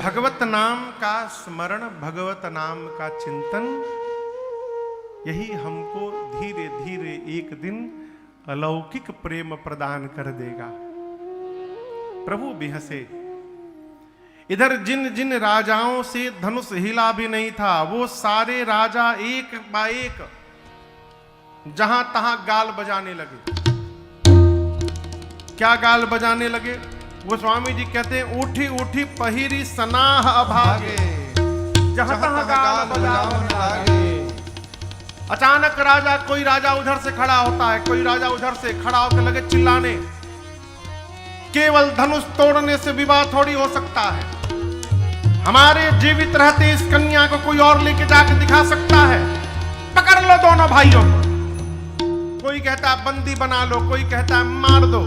भगवत नाम का स्मरण, भगवत नाम का चिंतन, यही हमको धीरे धीरे एक दिन अलौकिक प्रेम प्रदान कर देगा। प्रभु भी हंसे। इधर जिन जिन राजाओं से धनुष हिला भी नहीं था, वो सारे राजा एक बाय एक जहां तहां गाल बजाने लगे। क्या गाल बजाने लगे? गोस्वामी जी कहते हैं, उठी उठी पहिरी सनाह अभागे, जहां तहां गाल बजाने लगे। अचानक राजा, कोई राजा उधर से खड़ा होता है, कोई राजा उधर से खड़ा होकर लगे चिल्लाने। केवल धनुष तोड़ने से विवाह थोड़ी हो सकता है। हमारे जीवित रहते इस कन्या को कोई और लेके जाकर दिखा सकता है। पकड़ लो दोनों भाइयों को। कोई कहता है बंदी बना लो, कोई कहता है मार दो।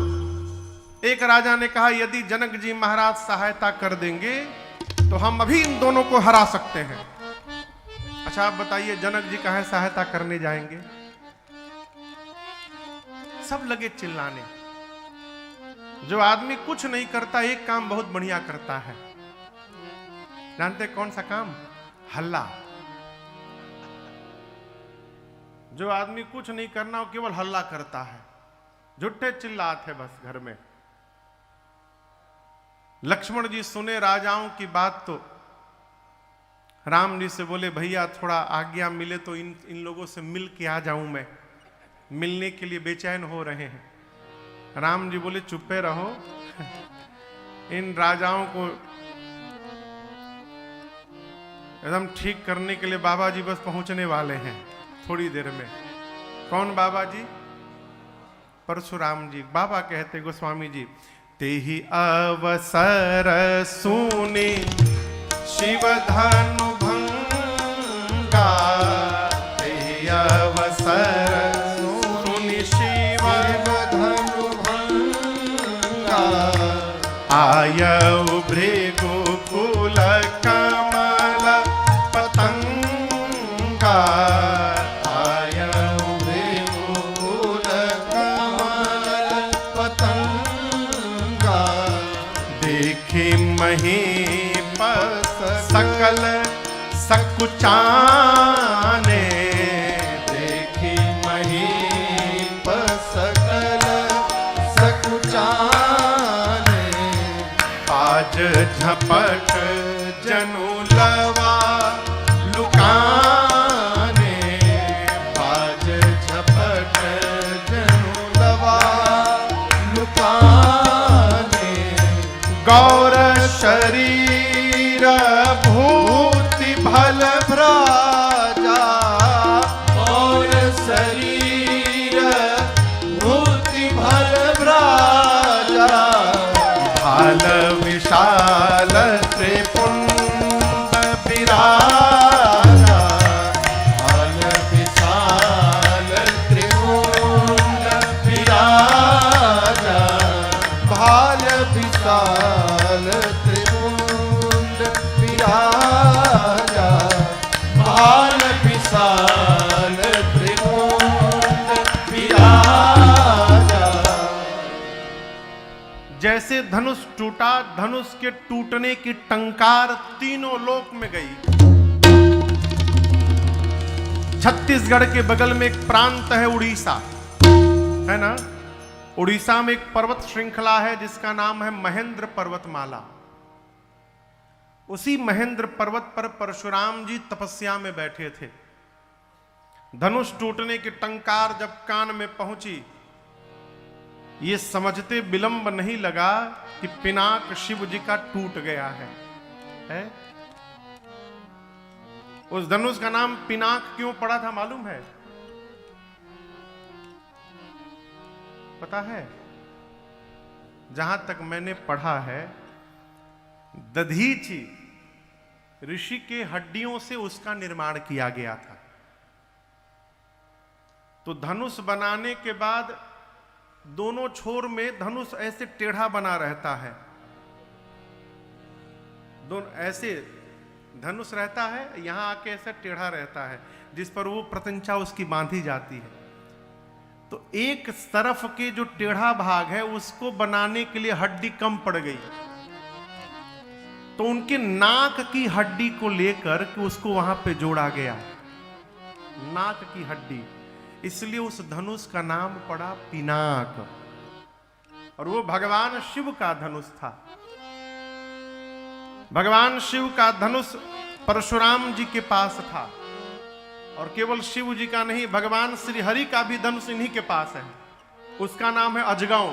एक राजा ने कहा, यदि जनक जी महाराज सहायता कर देंगे तो हम अभी इन दोनों को हरा सकते हैं। अच्छा आप बताइए, जनक जी कहाँ सहायता करने जाएंगे? सब लगे चिल्लाने। जो आदमी कुछ नहीं करता, एक काम बहुत बढ़िया करता है। जानते कौन सा काम? हल्ला। जो आदमी कुछ नहीं करना, वो केवल हल्ला करता है। झूठे चिल्लाते बस घर में। लक्ष्मण जी सुने राजाओं की बात तो राम जी से बोले, भैया थोड़ा आज्ञा मिले तो इन लोगों से मिल के आ जाऊं मैं। मिलने के लिए बेचैन हो रहे हैं। राम जी बोले, चुप्पे रहो। इन राजाओं को एकदम ठीक करने के लिए बाबा जी बस पहुंचने वाले हैं थोड़ी देर में। कौन बाबा जी? परशुराम जी। बाबा कहते गोस्वामी जी, तेहि अवसर सुने शिव धनु भंगा, तेहि अवसर सुनि शिव धनु भंगा, आयउ भृगुकुल कमल पतंगा, आयउ भृगुकुल कमल पतंगा, देखि महीपत सकल सकुचाने, देखी महीप सकल सकुचाने, पाज झपट जनु लवा लुकाने, पाज झपट जनु लवा लुकाने, गौर शरीर भूति भल भ्राजा, और शरीर भूति भल भ्राजा, भाल विशाल त्रिपुंड विराजा, भाल विशाल त्रिपुंड विराजा, भाल विशाल त्रिपुंड विराजा, भाल विशाल त्रिपुंड विराजा। जैसे धनुष टूटा, धनुष के टूटने की टंकार तीनों लोक में गई। छत्तीसगढ़ के बगल में एक प्रांत है उड़ीसा, है ना? उड़ीसा में एक पर्वत श्रृंखला है जिसका नाम है महेंद्र पर्वतमाला। उसी महेंद्र पर्वत पर परशुराम जी तपस्या में बैठे थे। धनुष टूटने की टंकार जब कान में पहुंची, ये समझते विलंब नहीं लगा कि पिनाक शिव जी का टूट गया है? उस धनुष का नाम पिनाक क्यों पड़ा था मालूम है? पता है? जहां तक मैंने पढ़ा है, दधीचि ऋषि के हड्डियों से उसका निर्माण किया गया था। तो धनुष बनाने के बाद दोनों छोर में धनुष ऐसे टेढ़ा बना रहता है। दोनों ऐसे धनुष रहता है, यहां आके ऐसे टेढ़ा रहता है, जिस पर वो प्रत्यंचा उसकी बांधी जाती है। तो एक तरफ के जो टेढ़ा भाग है उसको बनाने के लिए हड्डी कम पड़ गई। तो उनके नाक की हड्डी को लेकर के उसको वहां पे जोड़ा गया, नाक की हड्डी, इसलिए उस धनुष का नाम पड़ा पिनाक। और वो भगवान शिव का धनुष था। भगवान शिव का धनुष परशुराम जी के पास था, और केवल शिव जी का नहीं, भगवान श्री हरि का भी धनुष इन्हीं के पास है, उसका नाम है अजगौ।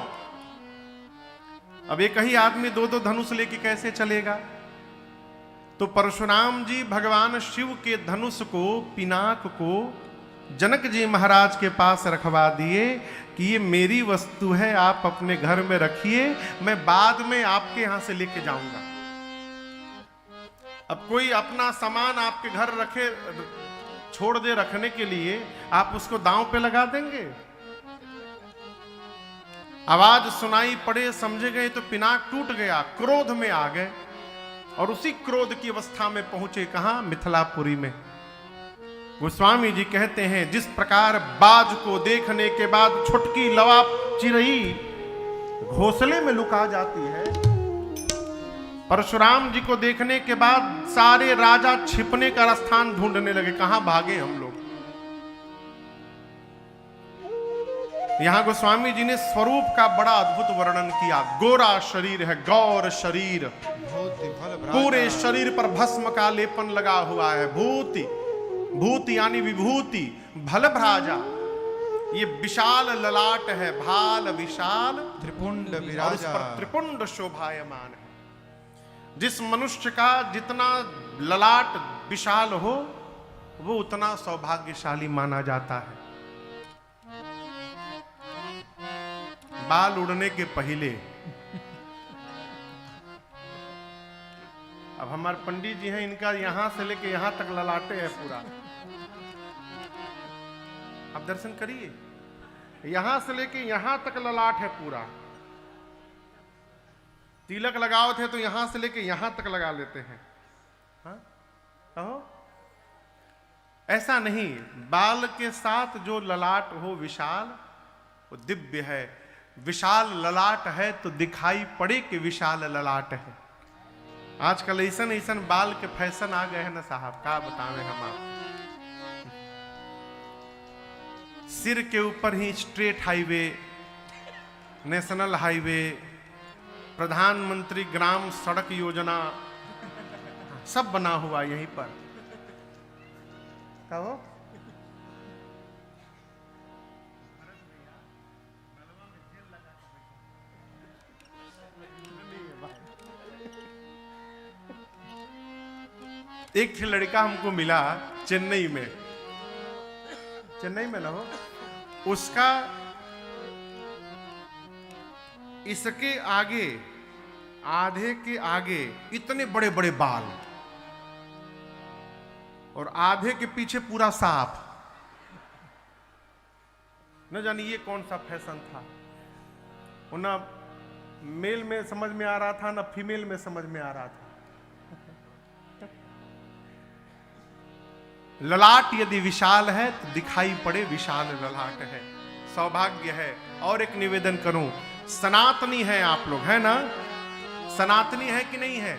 अब एक ही आदमी दो दो धनुष लेके कैसे चलेगा? तो परशुराम जी भगवान शिव के धनुष को, पिनाक को जनक जी महाराज के पास रखवा दिए कि ये मेरी वस्तु है, आप अपने घर में रखिए, मैं बाद में आपके यहां से लेके जाऊंगा। अब कोई अपना सामान आपके घर रखे, छोड़ दे रखने के लिए, आप उसको दांव पे लगा देंगे? आवाज सुनाई पड़े, समझे गए तो पिनाक टूट गया, क्रोध में आ गए, और उसी क्रोध की अवस्था में पहुंचे कहां? मिथिलापुरी में। गोस्वामी जी कहते हैं, जिस प्रकार बाज को देखने के बाद छुटकी लवा चिरई घोंसले में लुका जाती है, परशुराम जी को देखने के बाद सारे राजा छिपने का स्थान ढूंढने लगे, कहां भागे हम लोग। यहां गोस्वामी जी ने स्वरूप का बड़ा अद्भुत वर्णन किया। गोरा शरीर है, गौर शरीर, पूरे शरीर पर भस्म का लेपन लगा हुआ है। भूति, भूति यानी विभूति, भल भ्राजा, ये विशाल ललाट है, भाल विशाल त्रिपुंड और विराजा, उस पर त्रिपुंड शोभायमान है। जिस मनुष्य का जितना ललाट विशाल हो, वो उतना सौभाग्यशाली माना जाता है। बाल उड़ने के पहले, अब हमारे पंडित जी हैं, इनका यहां से लेके यहां तक ललाटे है पूरा। आप दर्शन करिए, यहां से लेके यहां तक ललाट है पूरा। तिलक लगाओ थे तो यहां से लेके यहां तक लगा लेते हैं। हाँ? कहो ऐसा नहीं, बाल के साथ जो ललाट हो विशाल, वो दिव्य है। विशाल ललाट है तो दिखाई पड़े कि विशाल ललाट है। आजकल ऐसा ऐसा बाल के फैशन आ गए हैं ना साहब, क्या बतावें हम आप। सिर के ऊपर ही स्ट्रेट हाईवे, नेशनल हाईवे, प्रधानमंत्री ग्राम सड़क योजना, सब बना हुआ यहीं पर। कहो एक लड़का हमको मिला चेन्नई में, चेन्नई में ना हो, उसका इसके आगे, आधे के आगे इतने बड़े बड़े बाल, और आधे के पीछे पूरा साफ। न जानिए ये कौन सा फैशन था। वो ना मेल में समझ में आ रहा था, ना फीमेल में समझ में आ रहा था। ललाट यदि विशाल है तो दिखाई पड़े विशाल ललाट है, सौभाग्य है। और एक निवेदन करूं, सनातनी है आप लोग, है ना? सनातनी है कि नहीं है?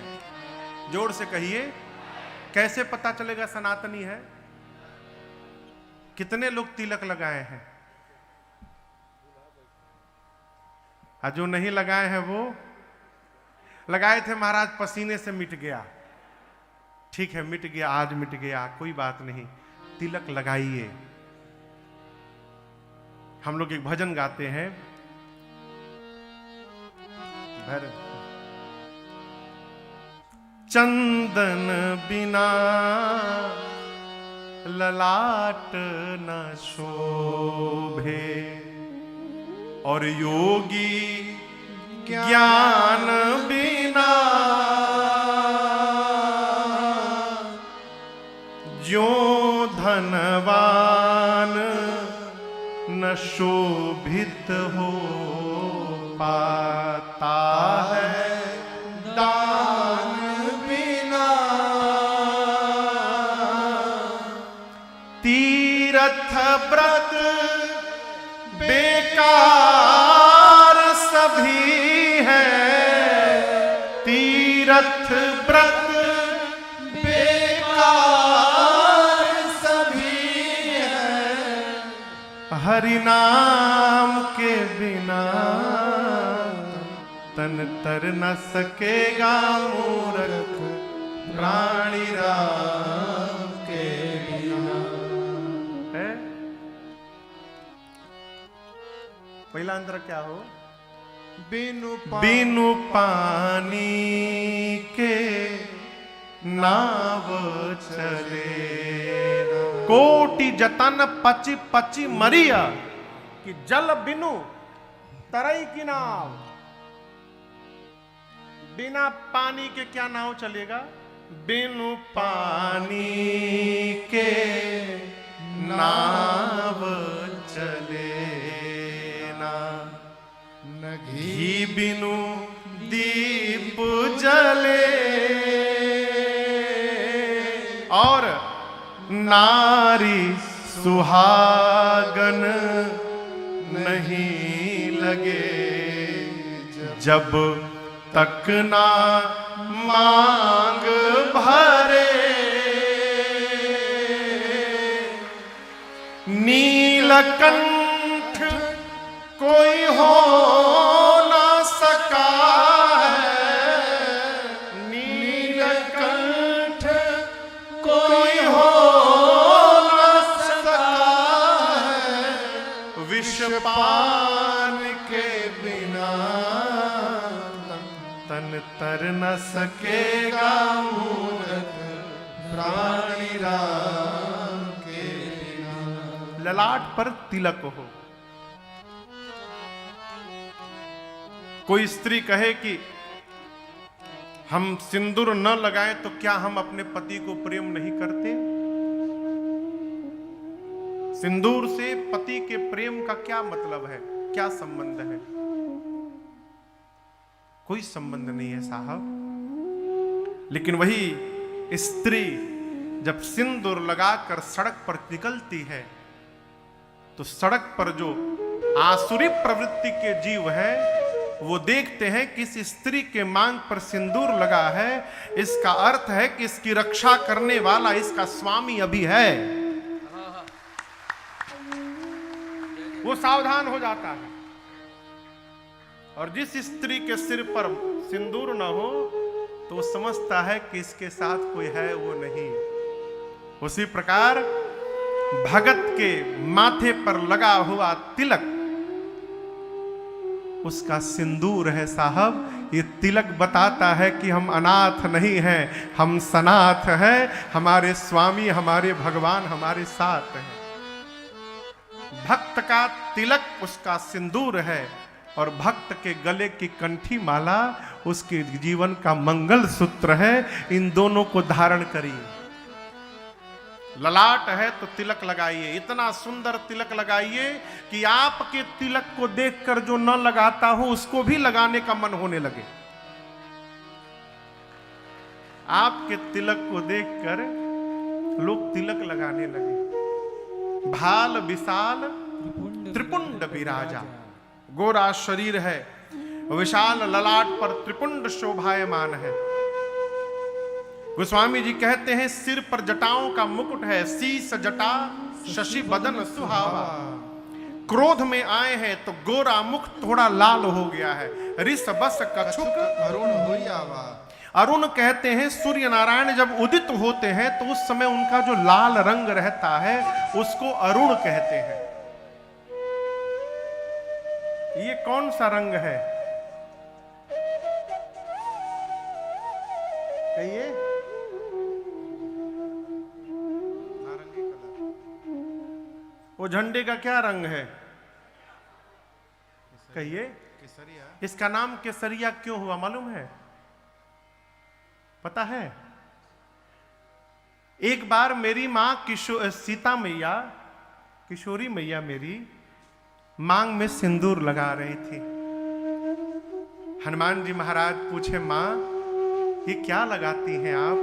जोर से कहिए। कैसे पता चलेगा सनातनी है? कितने लोग तिलक लगाए हैं? जो नहीं लगाए हैं वो लगाए थे महाराज, पसीने से मिट गया। ठीक है, मिट गया, आज मिट गया, कोई बात नहीं, तिलक लगाइए। हम लोग एक भजन गाते हैं, भर चंदन बिना ललाट न शोभे, और योगी ज्ञान बिना जो धनवान न शोभित हो पाता है दान बिना। तीर्थ व्रत बेकार सभी है, तीर्थ व्रत बेकार सभी है, हरि नाम के बिना तन तर न सकेगा मूर्ख प्राणी राम के बिना। है। पहला अंतर क्या हो? बिनु पानी के नाव चले, कोटि जतन पचि पचि मरिया, कि जल बिनु तरई की नाव। बिना पानी के क्या नाव चलेगा? बिनु पानी के नाव चले ना, न घी बिनु दीप जले, और नारी सुहागन नहीं लगे, जब तक ना मांग भरे। नीलकंठ कोई हो ना सका है, नीलकंठ कोई हो ना सका है, विषपान के बिना तन तर न सकेगा मूर्ख प्राणी राम के बिना। ललाट पर तिलक हो। कोई स्त्री कहे कि हम सिंदूर न लगाएं तो क्या हम अपने पति को प्रेम नहीं करते? सिंदूर से पति के प्रेम का क्या मतलब है, क्या संबंध है? कोई संबंध नहीं है साहब। लेकिन वही स्त्री जब सिंदूर लगाकर सड़क पर निकलती है तो सड़क पर जो आसुरी प्रवृत्ति के जीव है वो देखते हैं कि इस स्त्री के मांग पर सिंदूर लगा है, इसका अर्थ है कि इसकी रक्षा करने वाला इसका स्वामी अभी है। वो सावधान हो जाता है। और जिस स्त्री के सिर पर सिंदूर न हो तो समझता है कि इसके साथ कोई है वो नहीं। उसी प्रकार भगत के माथे पर लगा हुआ तिलक उसका सिंदूर है साहब। ये तिलक बताता है कि हम अनाथ नहीं हैं, हम सनाथ हैं। हमारे स्वामी, हमारे भगवान हमारे साथ हैं। भक्त का तिलक उसका सिंदूर है और भक्त के गले की कंठी माला उसके जीवन का मंगल सूत्र है। इन दोनों को धारण करिए। ललाट है तो तिलक लगाइए, इतना सुंदर तिलक लगाइए कि आपके तिलक को देखकर जो न लगाता हो उसको भी लगाने का मन होने लगे। आपके तिलक को देखकर लोग तिलक लगाने लगे। भाल विशाल त्रिपुंड विराजा, गोरा शरीर है, विशाल ललाट पर त्रिपुंड शोभायमान है। गोस्वामी जी कहते हैं सिर पर जटाओं का मुकुट है, शीस जटा शशि बदन सुहावा। क्रोध में आए हैं तो गोरा मुख थोड़ा लाल हो गया है। ऋष बस कछुक अरुण होइयावा। अरुण कहते हैं सूर्य नारायण जब उदित होते हैं तो उस समय उनका जो लाल रंग रहता है उसको अरुण कहते हैं। ये कौन सा रंग है कहिए? नारंगी कलर। वो झंडे का क्या रंग है कहिए? केसरिया। इसका नाम केसरिया क्यों हुआ मालूम है? पता है? एक बार मेरी मां सीता मैया, किशोरी मैया मेरी मांग में सिंदूर लगा रही थी। हनुमान जी महाराज पूछे मां ये क्या लगाती हैं आप?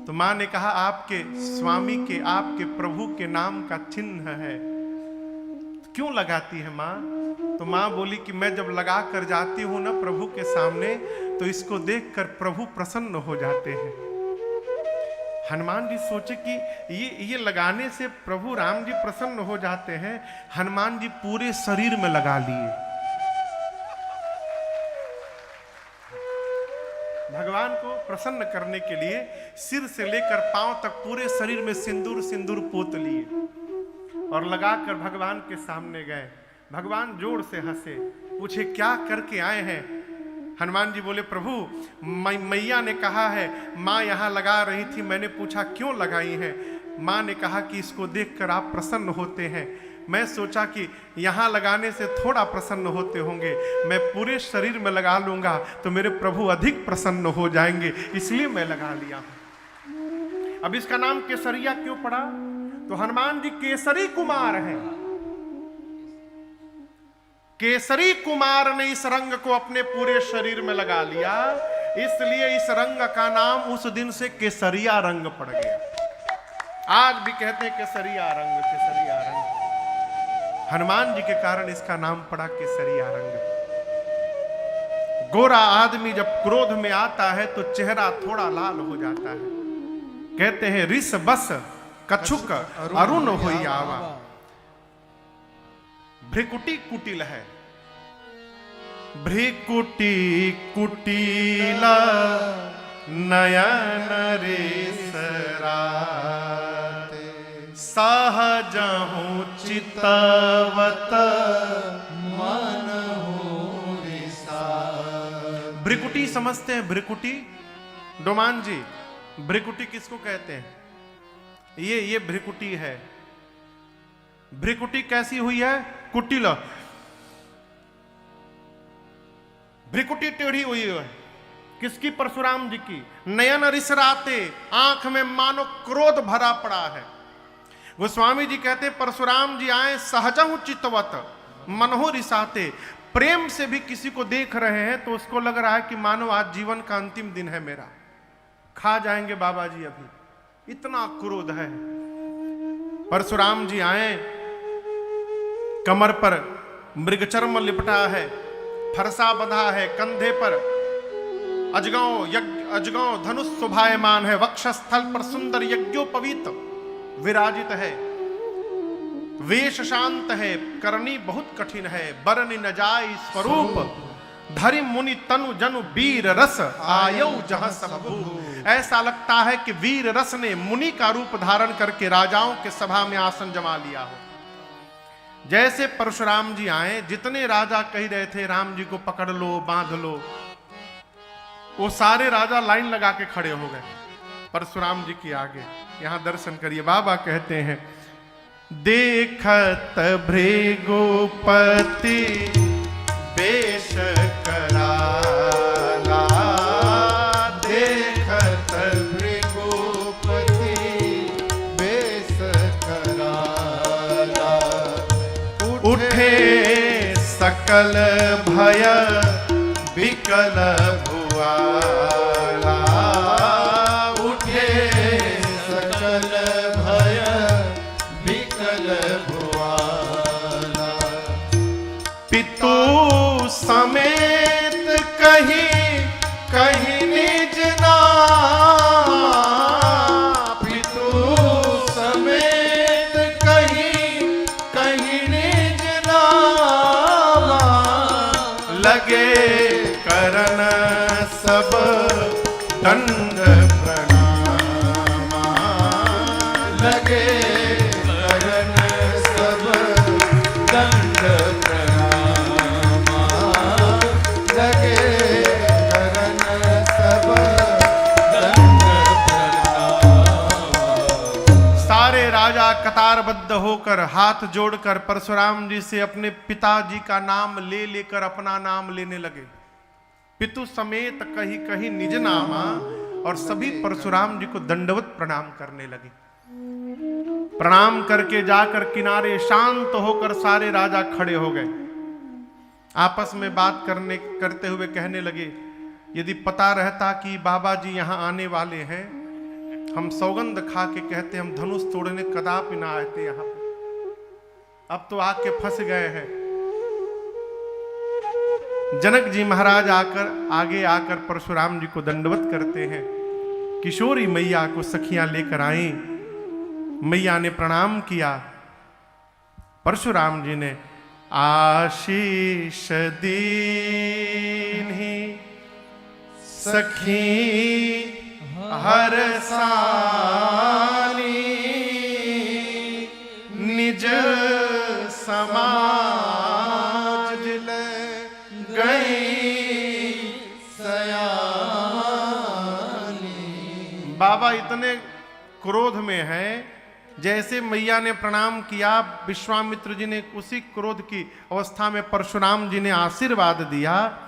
तो मां ने कहा आपके स्वामी के, आपके प्रभु के नाम का चिन्ह है। तो क्यों लगाती है मां? तो मां बोली कि मैं जब लगा कर जाती हूं ना प्रभु के सामने तो इसको देखकर प्रभु प्रसन्न हो जाते हैं। हनुमान जी सोचे कि ये लगाने से प्रभु राम जी प्रसन्न हो जाते हैं। हनुमान जी पूरे शरीर में लगा लिए। भगवान को प्रसन्न करने के लिए सिर से लेकर पांव तक पूरे शरीर में सिंदूर सिंदूर पोत लिए और लगाकर भगवान के सामने गए। भगवान जोर से हंसे, पूछे क्या करके आए हैं? हनुमान जी बोले, प्रभु मैया ने कहा है, माँ यहाँ लगा रही थी, मैंने पूछा क्यों लगाई है? माँ ने कहा कि इसको देखकर आप प्रसन्न होते हैं। मैं सोचा कि यहाँ लगाने से थोड़ा प्रसन्न होते होंगे, मैं पूरे शरीर में लगा लूंगा तो मेरे प्रभु अधिक प्रसन्न हो जाएंगे, इसलिए मैं लगा लिया हूं। अब इसका नाम केसरिया क्यों पड़ा? तो हनुमान जी केसरी कुमार हैं। केसरी कुमार ने इस रंग को अपने पूरे शरीर में लगा लिया, इसलिए इस रंग का नाम उस दिन से केसरिया रंग पड़ गया। आज भी कहते हैं केसरिया रंग, केसरिया रंग। हनुमान जी के कारण इसका नाम पड़ा केसरिया रंग। गोरा आदमी जब क्रोध में आता है तो चेहरा थोड़ा लाल हो जाता है। कहते हैं रिस बस कछुक अरुण होई आवा। भ्रिकुटी कुटिल है, भ्रिकुटी कुटिला नयन रेसरा सहजहु चितवत मन हो रिसा। भ्रिकुटी समझते हैं? भ्रिकुटी डोमान जी, भ्रिकुटी किसको कहते हैं? ये भ्रिकुटी है। भ्रिकुटी कैसी हुई है? कुटिल। भ्रिकुटी टेढ़ी हुई है। किसकी? परशुराम जी की। नयन रिसराते, आंख में मानो क्रोध भरा पड़ा है। गोस्वामी जी कहते परशुराम जी आए सहजहु चितवत मनहु रिसाते। प्रेम से भी किसी को देख रहे हैं तो उसको लग रहा है कि मानो आज जीवन का अंतिम दिन है मेरा, खा जाएंगे बाबा जी अभी, इतना क्रोध है। परशुराम जी आए, कमर पर मृगचर्म लिपटा है, फरसा बंधा है, कंधे पर अजगौ धनुष शोभायमान है, वक्षस्थल पर सुंदर यज्ञोपवीत विराजित है, वेश शांत है, करनी बहुत कठिन है, बरनि न जाय स्वरूप धरि मुनि तनु जनु वीर रस आयौ जहां सब। ऐसा लगता है कि वीर रस ने मुनि का रूप धारण करके राजाओं के सभा में आसन जमा लिया हो। जैसे परशुराम जी आए, जितने राजा कह रहे थे राम जी को पकड़ लो, बांध लो, वो सारे राजा लाइन लगा के खड़े हो गए परशुराम जी के आगे। यहां दर्शन करिए, बाबा कहते हैं देखत भृगुपति बेश कराला, देखत भृगुपति बेश कराला, उठे सकल भय विकल भुआला, उठे सकल भय विकल भुआला। पितु समेत कहीं कहीं निज नाम, पितु समेत कहीं कहीं निज नाम, लगे करन सब दंड प्रणामा, लगे करन सब दंड प्रणामा, लगे करन सब दंड प्रणामा। सारे राजा कतारबद्ध होकर हाथ जोड़कर परशुराम जी से अपने पिताजी का नाम ले लेकर अपना नाम लेने लगे। पितु समेत कहीं कहीं निज नामा, और सभी परशुराम जी को दंडवत प्रणाम करने लगे। प्रणाम करके जाकर किनारे शांत होकर सारे राजा खड़े हो गए। आपस में बात करते हुए कहने लगे, यदि पता रहता कि बाबा जी यहाँ आने वाले हैं, हम सौगंध खा के कहते हम धनुष तोड़ने कदापि ना आते यहाँ पे। अब तो आके फंस गए हैं। जनक जी महाराज आगे आकर परशुराम जी को दंडवत करते हैं। किशोरी मैया को सखियां लेकर आई। मैया ने प्रणाम किया। परशुराम जी ने आशीष दीन्ही सखी हर सानी निज समाज ले गई सयानी। बाबा इतने क्रोध में है, जैसे मैया ने प्रणाम किया, विश्वामित्र जी ने उसी क्रोध की अवस्था में परशुराम जी ने आशीर्वाद दिया।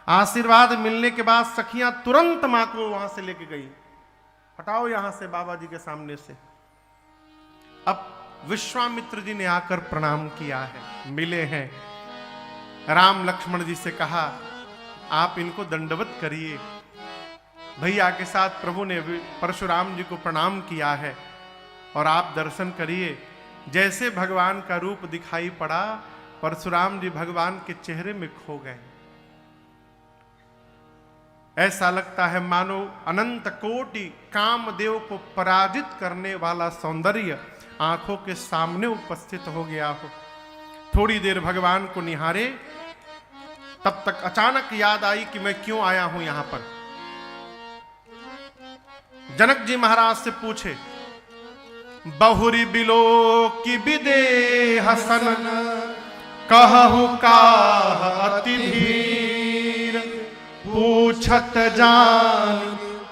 आशीर्वाद मिलने के बाद सखियां तुरंत मां को वहां से लेके गई। हटाओ यहां से बाबा जी के सामने से। अब विश्वामित्र जी ने आकर प्रणाम किया है, मिले हैं। राम लक्ष्मण जी से कहा आप इनको दंडवत करिए। भैया के साथ प्रभु ने परशुराम जी को प्रणाम किया है और आप दर्शन करिए। जैसे भगवान का रूप दिखाई पड़ा, परशुराम जी भगवान के चेहरे में खो गए। ऐसा लगता है मानो अनंत कोटि कामदेव को पराजित करने वाला सौंदर्य आंखों के सामने उपस्थित हो गया हो। थोड़ी देर भगवान को निहारे, तब तक अचानक याद आई कि मैं क्यों आया हूं यहां पर। जनक जी महाराज से पूछे, बहुरी बिलो की बिदे हसन कहु काह अति धीर पूछत जान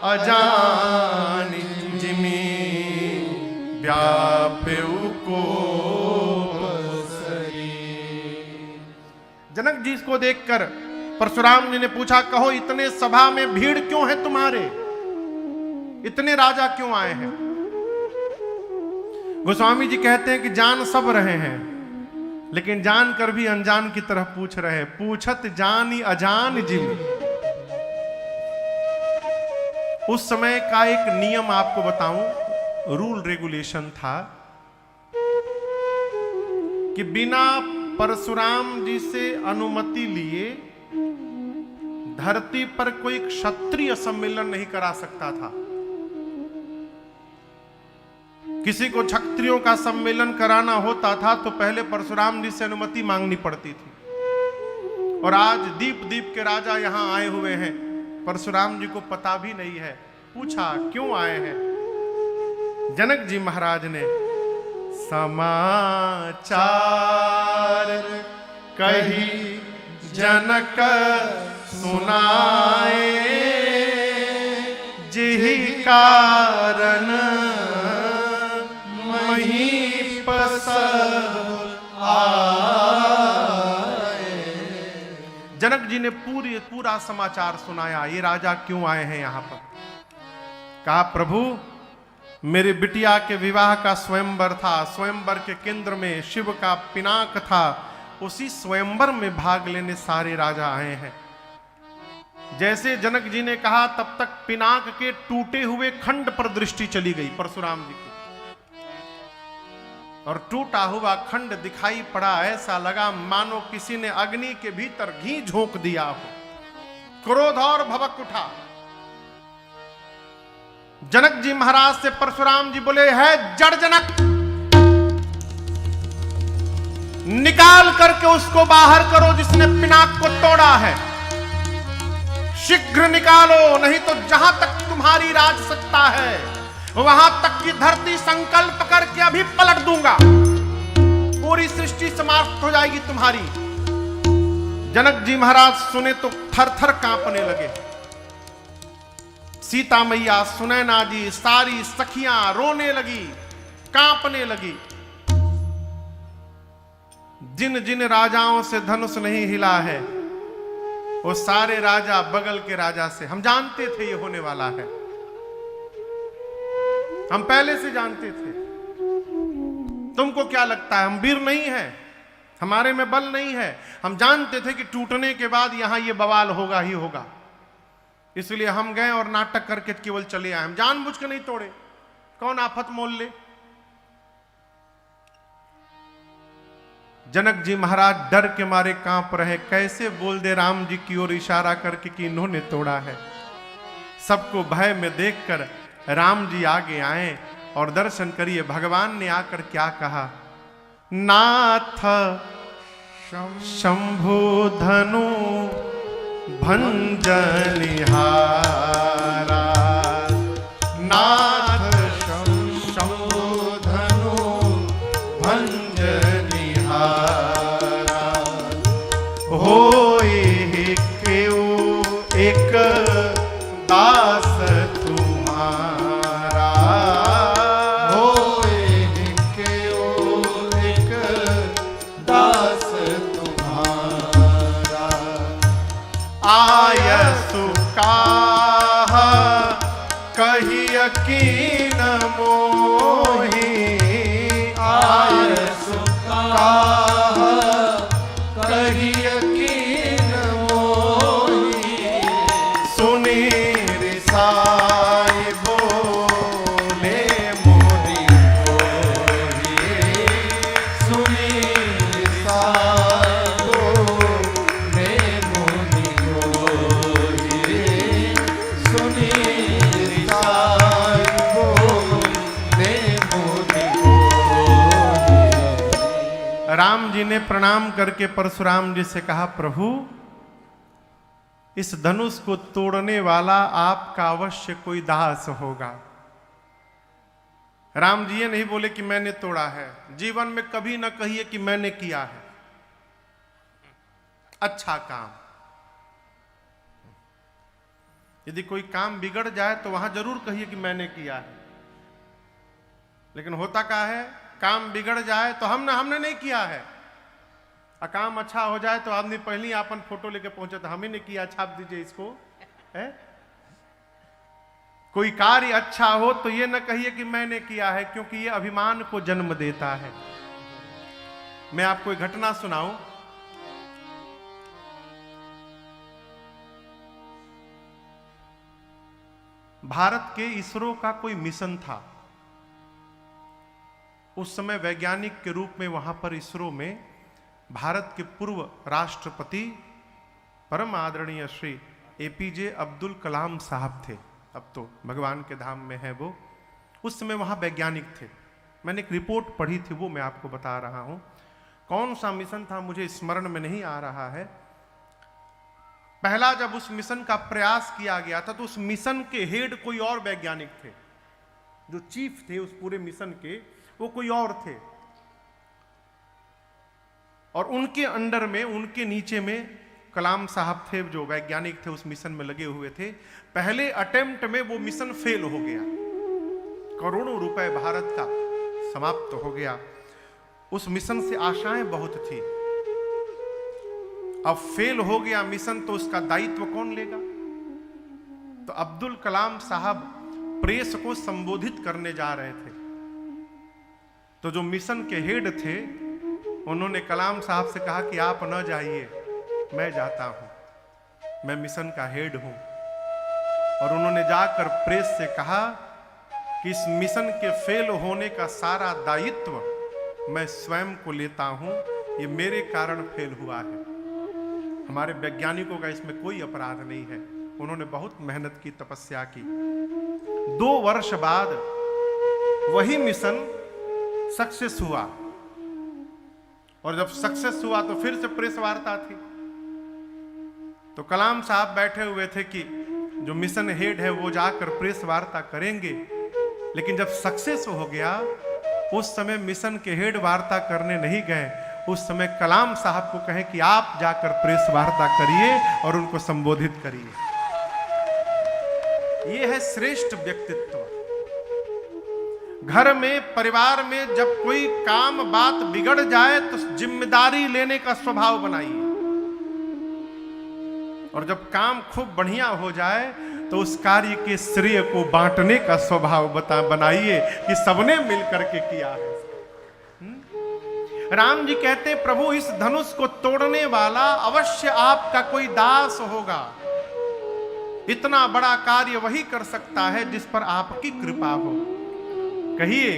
अजान जिमी व्यापेउ को जनक जी को देखकर परशुराम जी ने पूछा, कहो इतने सभा में भीड़ क्यों है तुम्हारे, इतने राजा क्यों आए हैं। गोस्वामी जी कहते हैं कि जान सब रहे हैं, लेकिन जानकर भी अनजान की तरह पूछ रहे हैं। पूछत जानी अजान जिम। उस समय का एक नियम आपको बताऊं, रूल रेगुलेशन था कि बिना परशुराम जी से अनुमति लिए धरती पर कोई क्षत्रिय सम्मेलन नहीं करा सकता था। किसी को क्षत्रियों का सम्मेलन कराना होता था तो पहले परशुराम जी से अनुमति मांगनी पड़ती थी। और आज दीप दीप के राजा यहां आए हुए हैं, परशुराम जी को पता भी नहीं है। पूछा क्यों आए हैं। जनक जी महाराज ने समाचार कही जनक सुनाए जिहि कारण महीपस आए। जनक जी ने पूरा समाचार सुनाया, ये राजा क्यों आए हैं यहां पर। कहा प्रभु मेरे बिटिया के विवाह का स्वयंवर था, स्वयंवर के केंद्र में शिव का पिनाक था, उसी स्वयंवर में भाग लेने सारे राजा आए हैं। जैसे जनक जी ने कहा तब तक पिनाक के टूटे हुए खंड पर दृष्टि चली गई परशुराम जी की, और टूटा हुआ खंड दिखाई पड़ा। ऐसा लगा मानो किसी ने अग्नि के भीतर घी झोंक दिया हो। क्रोध और भभक उठा। जनक जी महाराज से परशुराम जी बोले, है जड़ जनक, निकाल करके उसको बाहर करो जिसने पिनाक को तोड़ा है। शीघ्र निकालो, नहीं तो जहां तक तुम्हारी राज सत्ता है वहां तक की धरती संकल्प करके अभी पलट दूंगा। पूरी सृष्टि समाप्त हो जाएगी तुम्हारी। जनक जी महाराज सुने तो थर थर कांपने लगे। सीता मैया, सुनैना जी, सारी सखियां रोने लगी, कांपने लगी। जिन जिन राजाओं से धनुष नहीं हिला है वो सारे राजा बगल के राजा से, हम जानते थे ये होने वाला है, हम पहले से जानते थे। तुमको क्या लगता है हम वीर नहीं है, हमारे में बल नहीं है। हम जानते थे कि टूटने के बाद यहां ये बवाल होगा ही होगा, इसलिए हम गए और नाटक करके केवल चले आए। हम जानबूझ के नहीं तोड़े, कौन आफत मोल ले। जनक जी महाराज डर के मारे कांप रहे, कैसे बोल दे राम जी की ओर इशारा करके कि इन्होंने तोड़ा है। सबको भय में देखकर राम जी आगे आए और दर्शन करिए। भगवान ने आकर क्या कहा, नाथ शंभु धनु भंजनिहारा, नाथ शंभु धनु भंजनिहारा, होए क्यों एक दास तुम्हारा, होए क्यों एक दास तुम्हारा, आयसु काह कहिय कीन मोहि, आयसु काह कहिय कीन मोहि, सुनी रिसाई बोले मोहि मोहि, सुनी साधो ने मोहि मोहि, सुनी साधो ने मोहि मोहि। राम जी ने प्रणाम करके परशुराम जी से कहा, प्रभु इस धनुष को तोड़ने वाला आपका अवश्य कोई दास होगा। राम जी ये नहीं बोले कि मैंने तोड़ा है, जीवन में कभी न कहिए कि मैंने किया है अच्छा काम। यदि कोई काम बिगड़ जाए तो वहां जरूर कहिए कि मैंने किया है, लेकिन होता क्या है, काम बिगड़ जाए तो हमने नहीं किया है, और काम अच्छा हो जाए तो आदमी पहले ही अपन फोटो लेके पहुंचे तो हम ही ने किया, छाप दीजिए इसको है? कोई कार्य अच्छा हो तो ये न कहिए कि मैंने किया है, क्योंकि ये अभिमान को जन्म देता है। मैं आपको एक घटना सुनाऊं। भारत के इसरो का कोई मिशन था। उस समय वैज्ञानिक के रूप में वहां पर इसरो में भारत के पूर्व राष्ट्रपति परम आदरणीय श्री एपीजे अब्दुल कलाम साहब थे। अब तो भगवान के धाम में है वो। उस समय वहां वैज्ञानिक थे। मैंने एक रिपोर्ट पढ़ी थी, वो मैं आपको बता रहा हूं। कौन सा मिशन था मुझे स्मरण में नहीं आ रहा है। पहला जब उस मिशन का प्रयास किया गया था तो उस मिशन के हेड कोई और वैज्ञानिक थे, जो चीफ थे उस पूरे मिशन के, वो कोई और थे। और उनके अंडर में, उनके नीचे में कलाम साहब थे, जो वैज्ञानिक थे उस मिशन में लगे हुए थे। पहले अटेम्प्ट में वो मिशन फेल हो गया, करोड़ों रुपए भारत का समाप्त हो गया। उस मिशन से आशाएं बहुत थी। अब फेल हो गया मिशन तो उसका दायित्व कौन लेगा? तो अब्दुल कलाम साहब प्रेस को संबोधित करने जा रहे थे। तो जो मिशन के हेड थे उन्होंने कलाम साहब से कहा कि आप न जाइए, मैं जाता हूं, मैं मिशन का हेड हूं। और उन्होंने जाकर प्रेस से कहा कि इस मिशन के फेल होने का सारा दायित्व मैं स्वयं को लेता हूं, ये मेरे कारण फेल हुआ है, हमारे वैज्ञानिकों का इसमें कोई अपराध नहीं है। उन्होंने बहुत मेहनत की, तपस्या की। 2 वर्ष बाद वही मिशन सक्सेस हुआ। और जब सक्सेस हुआ तो फिर से प्रेस वार्ता थी। तो कलाम साहब बैठे हुए थे कि जो मिशन हेड है वो जाकर प्रेस वार्ता करेंगे। लेकिन जब सक्सेस हो गया उस समय मिशन के हेड वार्ता करने नहीं गए। उस समय कलाम साहब को कहे कि आप जाकर प्रेस वार्ता करिए और उनको संबोधित करिए। यह है श्रेष्ठ व्यक्तित्व। घर में, परिवार में जब कोई काम बात बिगड़ जाए तो जिम्मेदारी लेने का स्वभाव बनाइए, और जब काम खूब बढ़िया हो जाए तो उस कार्य के श्रेय को बांटने का स्वभाव बनाइए कि सबने मिलकर के किया है। राम जी कहते, प्रभु इस धनुष को तोड़ने वाला अवश्य आपका कोई दास होगा। इतना बड़ा कार्य वही कर सकता है जिस पर आपकी कृपा हो। कहिए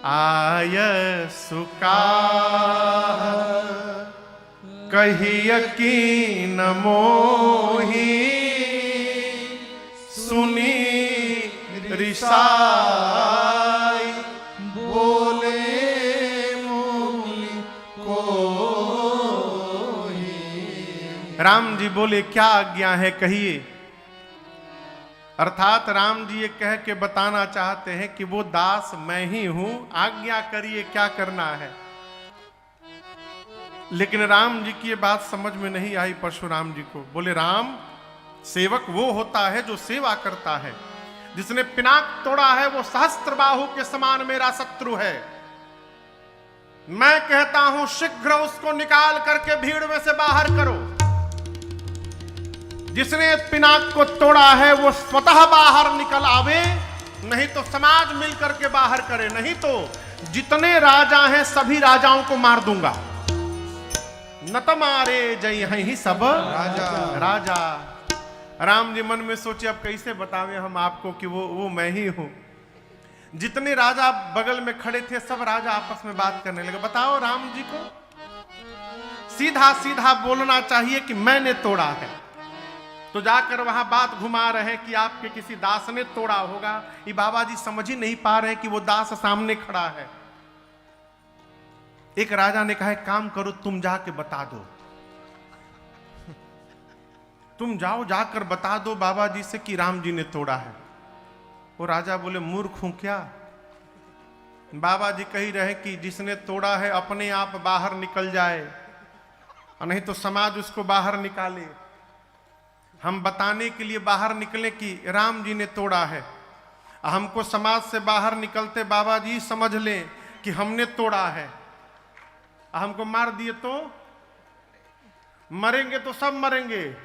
आय सुका कहिय कीन मोही सुनी ऋषाई बोले मूली कोई। राम जी बोले क्या आज्ञा है कहिए। अर्थात राम जी ये कह के बताना चाहते हैं कि वो दास मैं ही हूं, आज्ञा करिए क्या करना है। लेकिन राम जी की ये बात समझ में नहीं आई परशुराम जी को। बोले राम, सेवक वो होता है जो सेवा करता है। जिसने पिनाक तोड़ा है वो सहस्त्रबाहु के समान मेरा शत्रु है। मैं कहता हूं शीघ्र उसको निकाल करके भीड़ में से बाहर करो। जिसने पिनाक को तोड़ा है वो स्वतः बाहर निकल आवे, नहीं तो समाज मिलकर के बाहर करे, नहीं तो जितने राजा हैं सभी राजाओं को मार दूंगा। न तो मारे जय हैं ही सब राजा। राम जी मन में सोचे अब कैसे बतावें हम आपको कि वो मैं ही हूं। जितने राजा बगल में खड़े थे सब राजा आपस में बात करने लगे। बताओ राम जी को सीधा सीधा बोलना चाहिए कि मैंने तोड़ा है, तो जाकर वहां बात घुमा रहे हैं कि आपके किसी दास ने तोड़ा होगा। ये बाबा जी समझ ही नहीं पा रहे कि वो दास सामने खड़ा है। एक राजा ने कहा काम करो तुम जाके बता दो, तुम जाओ जाकर बता दो बाबा जी से कि राम जी ने तोड़ा है। वो राजा बोले मूर्ख हूं क्या, बाबा जी कही रहे कि जिसने तोड़ा है अपने आप बाहर निकल जाए, नहीं तो समाज उसको बाहर निकाले। हम बताने के लिए बाहर निकले कि राम जी ने तोड़ा है, हमको समाज से बाहर निकलते बाबा जी समझ लें कि हमने तोड़ा है, हमको मार दिए तो मरेंगे तो सब मरेंगे,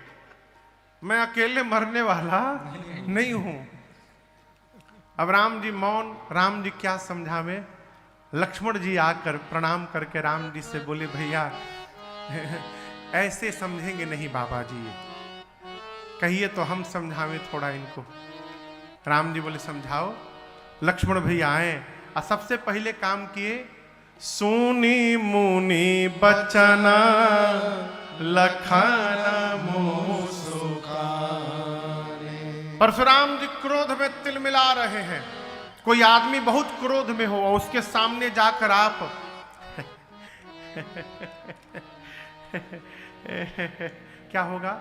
मैं अकेले मरने वाला नहीं हूं। अब राम जी मौन, राम जी क्या समझावे। लक्ष्मण जी आकर प्रणाम करके राम जी से बोले भैया ऐसे समझेंगे नहीं बाबा जी, कहिए तो हम समझावें थोड़ा इनको। राम जी बोले समझाओ। लक्ष्मण भैया आए और सबसे पहले काम किए, सुनी मुनि बचना लखन मुँह सुखाने। परशुराम जी क्रोध में तिलमिला रहे हैं। कोई आदमी बहुत क्रोध में हो और उसके सामने जाकर आप क्या होगा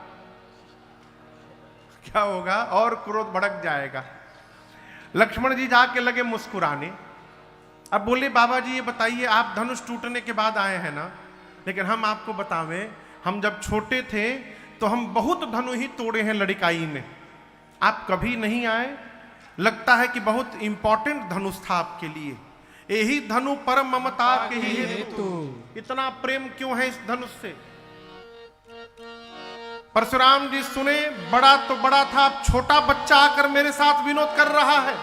क्या होगा, और क्रोध भड़क जाएगा। लक्ष्मण जी जाके लगे मुस्कुराने। अब बोले बाबा जी ये बताइए आप धनुष टूटने के बाद आए हैं ना, लेकिन हम आपको बतावें हम जब छोटे थे तो हम बहुत धनु ही तोड़े हैं लड़काई में, आप कभी नहीं आए। लगता है कि बहुत इंपॉर्टेंट धनुष था आपके लिए, यही धनु परम ममता के ही हेतु। इतना प्रेम क्यों है इस धनुष से। परशुराम जी सुने, बड़ा तो बड़ा था, अब छोटा बच्चा आकर मेरे साथ विनोद कर रहा है,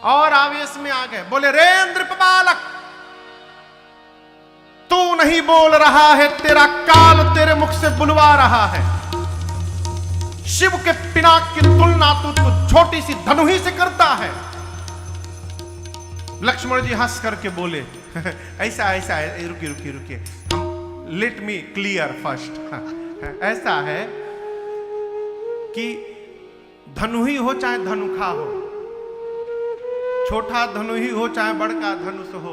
और आवेश में आ गए। बोले रे नृप बालक, तू नहीं बोल रहा है, तेरा काल तेरे मुख से बुलवा रहा है। शिव के पिनाक की तुलना तू छोटी सी धनु ही से करता है। लक्ष्मण जी हंस करके बोले ऐसा ऐसा है, रुकिए रुकिए रुकिए, लेट मी क्लियर फर्स्ट। ऐसा है कि धनु ही हो चाहे धनुखा हो, छोटा धनु ही हो चाहे बड़का धनुष हो,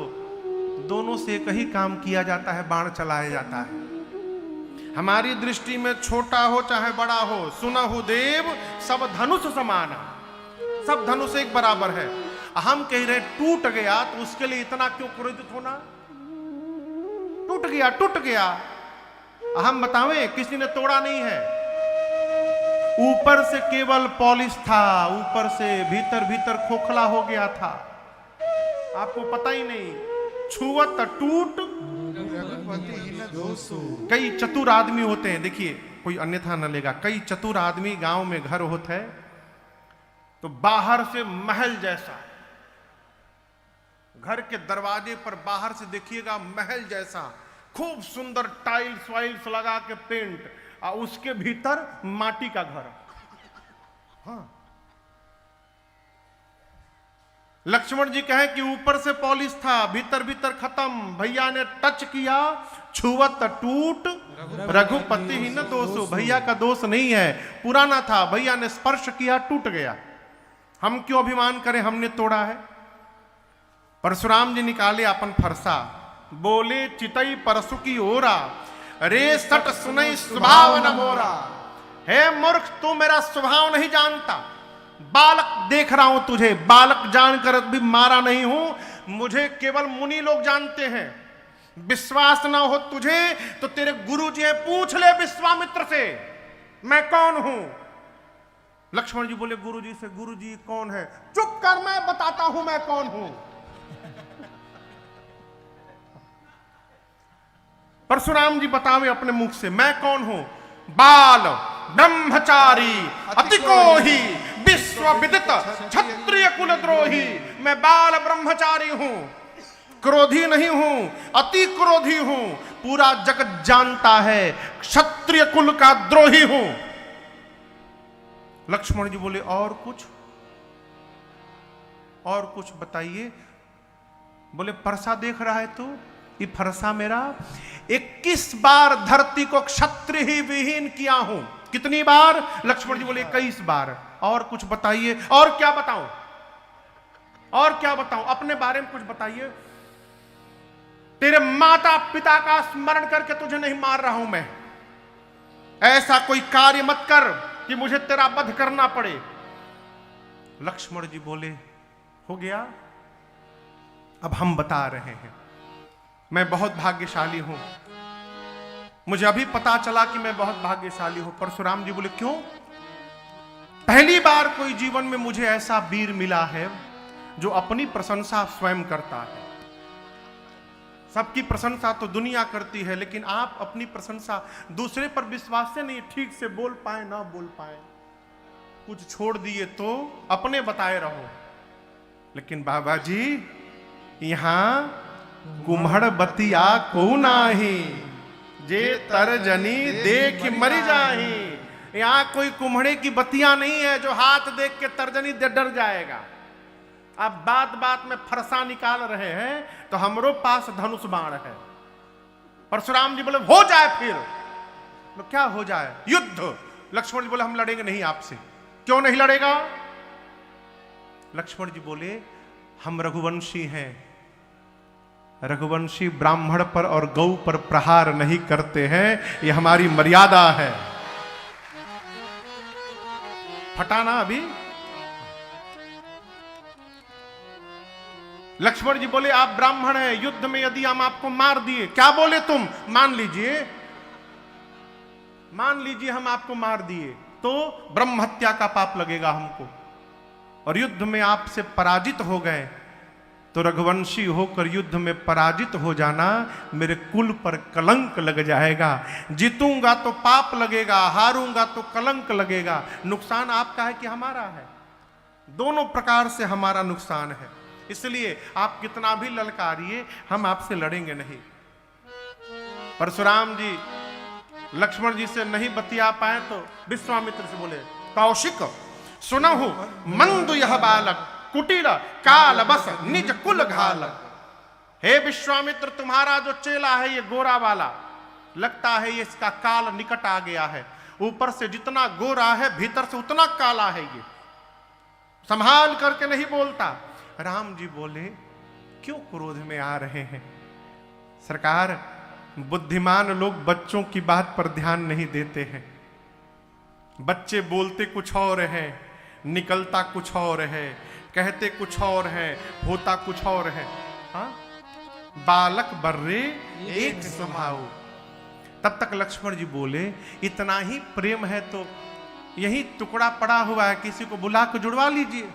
दोनों से एक ही काम किया जाता है, बाण चलाया जाता है। हमारी दृष्टि में छोटा हो चाहे बड़ा हो, सुनहु देव सब धनुष समान, सब धनुष एक बराबर है। हम कह रहे टूट गया तो उसके लिए इतना क्यों क्रोधित होना। टूट गया टूट गया, हम बतावें किसी ने तोड़ा नहीं है, ऊपर से केवल पॉलिश था, ऊपर से भीतर भीतर खोखला हो गया था, आपको पता ही नहीं। छुअत टूट कई चतुर आदमी होते हैं, देखिए कोई अन्यथा न लेगा, कई चतुर आदमी गांव में घर होते हैं तो बाहर से महल जैसा, घर के दरवाजे पर बाहर से देखिएगा महल जैसा खूब सुंदर टाइल्स वाइल्स लगा के पेंट, और उसके भीतर माटी का घर। हाँ, लक्ष्मण जी कहें कि ऊपर से पॉलिश था, भीतर भीतर खत्म। भैया ने टच किया, छुवत टूट रघुपति ही न दोषो। भैया का दोष नहीं है, पुराना था, भैया ने स्पर्श किया, टूट गया। हम क्यों अभिमान करें, हमने तोड़ा है। परशुराम जी निकाले अपन फरसा, बोले चितई परसु की ओरा, रे सट सुनई स्वभाव न मोरा। हे मूर्ख, तू मेरा स्वभाव नहीं जानता। बालक देख रहा हूं तुझे, बालक जानकर भी मारा नहीं हूं, मुझे केवल मुनि लोग जानते हैं। विश्वास ना हो तुझे तो तेरे गुरुजी हैं, पूछ ले विश्वामित्र से मैं कौन हूं। लक्ष्मण जी बोले गुरुजी से, गुरुजी कौन है? चुप कर, मैं बताता हूं मैं कौन हूं। परशुराम जी बतावे अपने मुख से, मैं कौन हूं? बाल ब्रह्मचारी अति कोही विश्व विदित क्षत्रिय कुलद्रोही। मैं बाल ब्रह्मचारी हूं, क्रोधी नहीं हूं, अति क्रोधी हूं, पूरा जगत जानता है, क्षत्रिय कुल का द्रोही हूं। लक्ष्मण जी बोले और कुछ, और कुछ बताइए। बोले फरसा देख रहा है तू, ये फरसा मेरा 21 बार धरती को क्षत्रिय ही विहीन किया हूं। कितनी बार? लक्ष्मण जी बोले 21 बार। और कुछ बताइए। और क्या बताऊं, और क्या बताऊं, अपने बारे में कुछ बताइए। तेरे माता पिता का स्मरण करके तुझे नहीं मार रहा हूं मैं। ऐसा कोई कार्य मत कर कि मुझे तेरा वध करना पड़े। लक्ष्मण जी बोले हो गया, अब हम बता रहे हैं, मैं बहुत भाग्यशाली हूं। मुझे अभी पता चला कि मैं बहुत भाग्यशाली हूं। परशुराम जी बोले क्यों? पहली बार कोई जीवन में मुझे ऐसा वीर मिला है जो अपनी प्रशंसा स्वयं करता है। सबकी प्रशंसा तो दुनिया करती है, लेकिन आप अपनी प्रशंसा दूसरे पर विश्वास से नहीं, ठीक से बोल पाए ना बोल पाए, कुछ छोड़ दिए तो अपने बताए रहो। लेकिन बाबा जी यहां कुम्हड़ बतिया को नाही, जे तर्जनी देख मरी जाही। यहां कोई कुम्हड़े की बतिया नहीं है जो हाथ देख के तर्जनी दे डर जाएगा। अब बात बात में फरसा निकाल रहे हैं तो हमरो पास धनुष बाण है। परशुराम जी बोले हो जाए फिर। तो क्या हो जाए? युद्ध। लक्ष्मण जी बोले हम लड़ेंगे नहीं आपसे। क्यों नहीं लड़ेगा? लक्ष्मण जी बोले हम रघुवंशी हैं, रघुवंशी ब्राह्मण पर और गौ पर प्रहार नहीं करते हैं, यह हमारी मर्यादा है। फटाना अभी। लक्ष्मण जी बोले आप ब्राह्मण हैं, युद्ध में यदि हम आपको मार दिए, क्या बोले तुम? मान लीजिए, मान लीजिए हम आपको मार दिए तो ब्रह्म हत्या का पाप लगेगा हमको, और युद्ध में आपसे पराजित हो गए तो रघुवंशी होकर युद्ध में पराजित हो जाना मेरे कुल पर कलंक लग जाएगा। जीतूंगा तो पाप लगेगा, हारूंगा तो कलंक लगेगा। नुकसान आपका है कि हमारा है? दोनों प्रकार से हमारा नुकसान है। इसलिए आप कितना भी ललकारिए, हम आपसे लड़ेंगे नहीं। परशुराम जी लक्ष्मण जी से नहीं बतिया पाए तो विश्वामित्र से बोले कौशिक सुनहु मंदु यह बालक, कुटिल काल बस निज कुल घालक। हे विश्वामित्र, तुम्हारा जो चेला है ये गोरा वाला, लगता है ये इसका काल निकट आ गया है। ऊपर से जितना गोरा है भीतर से उतना काला है, ये संभाल करके नहीं बोलता। राम जी बोले क्यों क्रोध में आ रहे हैं? सरकार, बुद्धिमान लोग बच्चों की बात पर ध्यान नहीं देते हैं। बच्चे बोलते कुछ और है, निकलता कुछ और है, कहते कुछ और है, होता कुछ और है। हाँ? बालक बर्रे एक समाओ। तब तक लक्ष्मण जी बोले इतना ही प्रेम है तो यही टुकड़ा पड़ा हुआ है, किसी को बुला के जुड़वा लीजिए।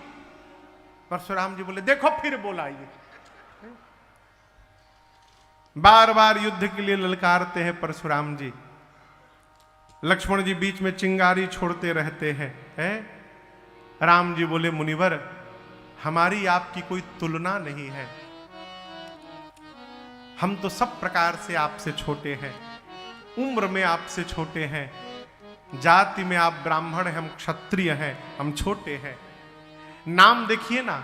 परशुराम जी बोले देखो फिर बोला ये। बार बार युद्ध के लिए ललकारते हैं परशुराम जी। लक्ष्मण जी बीच में चिंगारी छोड़ते रहते हैं, राम जी बोले मुनिवर, हमारी आपकी कोई तुलना नहीं है। हम तो सब प्रकार से आपसे छोटे हैं, उम्र में आपसे छोटे हैं, जाति में आप ब्राह्मण हैं, हम क्षत्रिय हैं, हम छोटे हैं। नाम देखिए ना,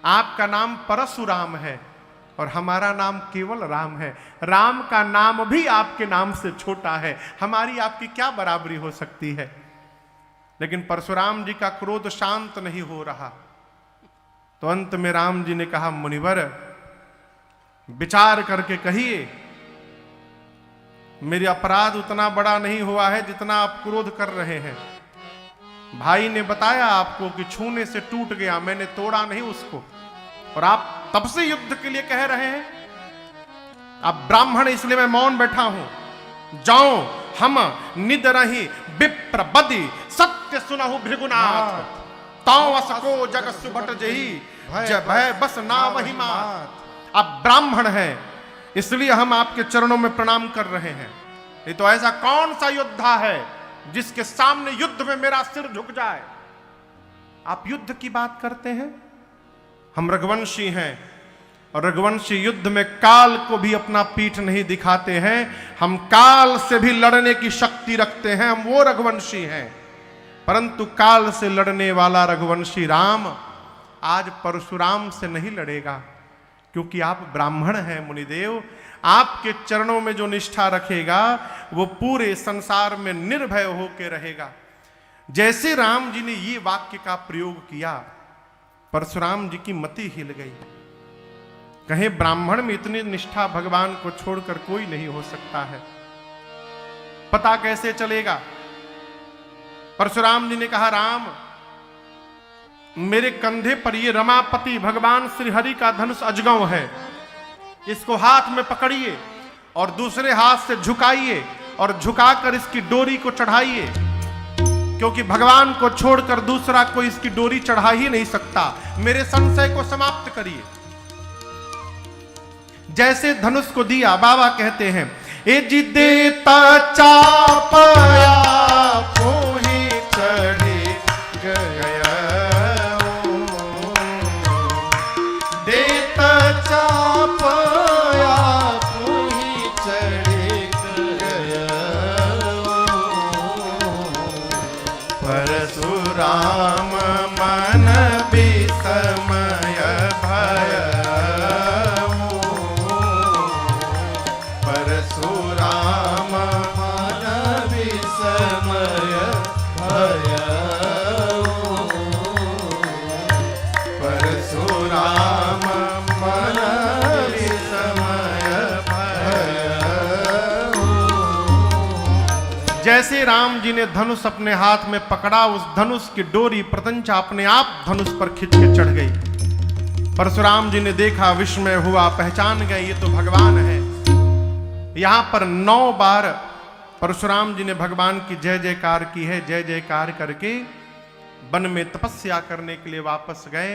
आपका नाम परशुराम है और हमारा नाम केवल राम है। राम का नाम भी आपके नाम से छोटा है, हमारी आपकी क्या बराबरी हो सकती है। लेकिन परशुराम जी का क्रोध शांत नहीं हो रहा। तो अंत में राम जी ने कहा, मुनिवर विचार करके कहिए, मेरे अपराध उतना बड़ा नहीं हुआ है जितना आप क्रोध कर रहे हैं। भाई ने बताया आपको कि छूने से टूट गया, मैंने तोड़ा नहीं उसको, और आप तब से युद्ध के लिए कह रहे हैं। आप ब्राह्मण इसलिए मैं मौन बैठा हूं। जाओ हम निद रही विप्र बदि सत्य सुनहु भृगुनाथ, ताऊ असको जग सुभट जही भय बस ना वही मात। आप ब्राह्मण हैं इसलिए हम आपके चरणों में प्रणाम कर रहे हैं। ये तो ऐसा कौन सा योद्धा है जिसके सामने युद्ध में मेरा सिर झुक जाए। आप युद्ध की बात करते हैं, हम रघुवंशी हैं और रघुवंशी युद्ध में काल को भी अपना पीठ नहीं दिखाते हैं। हम काल से भी लड़ने की शक्ति रखते हैं, हम वो रघुवंशी हैं। परंतु काल से लड़ने वाला रघुवंशी राम आज परशुराम से नहीं लड़ेगा, क्योंकि आप ब्राह्मण हैं मुनिदेव। आपके चरणों में जो निष्ठा रखेगा वो पूरे संसार में निर्भय होकर रहेगा। जैसे राम जी ने ये वाक्य का प्रयोग किया, परशुराम जी की मति हिल गई। कहे ब्राह्मण में इतनी निष्ठा भगवान को छोड़कर कोई नहीं हो सकता है, पता कैसे चलेगा। परशुराम जी ने कहा, राम मेरे कंधे पर ये रमापति भगवान श्री हरि का धनुष अजगव है, इसको हाथ में पकड़िए और दूसरे हाथ से झुकाइए और झुकाकर इसकी डोरी को चढ़ाइए, क्योंकि भगवान को छोड़कर दूसरा कोई इसकी डोरी चढ़ा ही नहीं सकता। मेरे संशय को समाप्त करिए। जैसे धनुष को दिया, बाबा कहते हैं, ए जी देता चापया पोही चढ़े गया, देता चापया पोही चढ़े गया, परशुराम मन विस्मय भय, परशुराम मन विस्मय भय, परशुराम मन विस्मय भय। जैसे राम जी ने धनुष अपने हाथ में पकड़ा, उस धनुष की डोरी प्रतंचा अपने आप धनुष पर खिंच के चढ़ गई। परशुराम जी ने देखा, विस्मय हुआ, पहचान गए ये तो भगवान है। यहां पर 9 बार परशुराम जी ने भगवान की जय जयकार की है। जय जयकार करके वन में तपस्या करने के लिए वापस गए।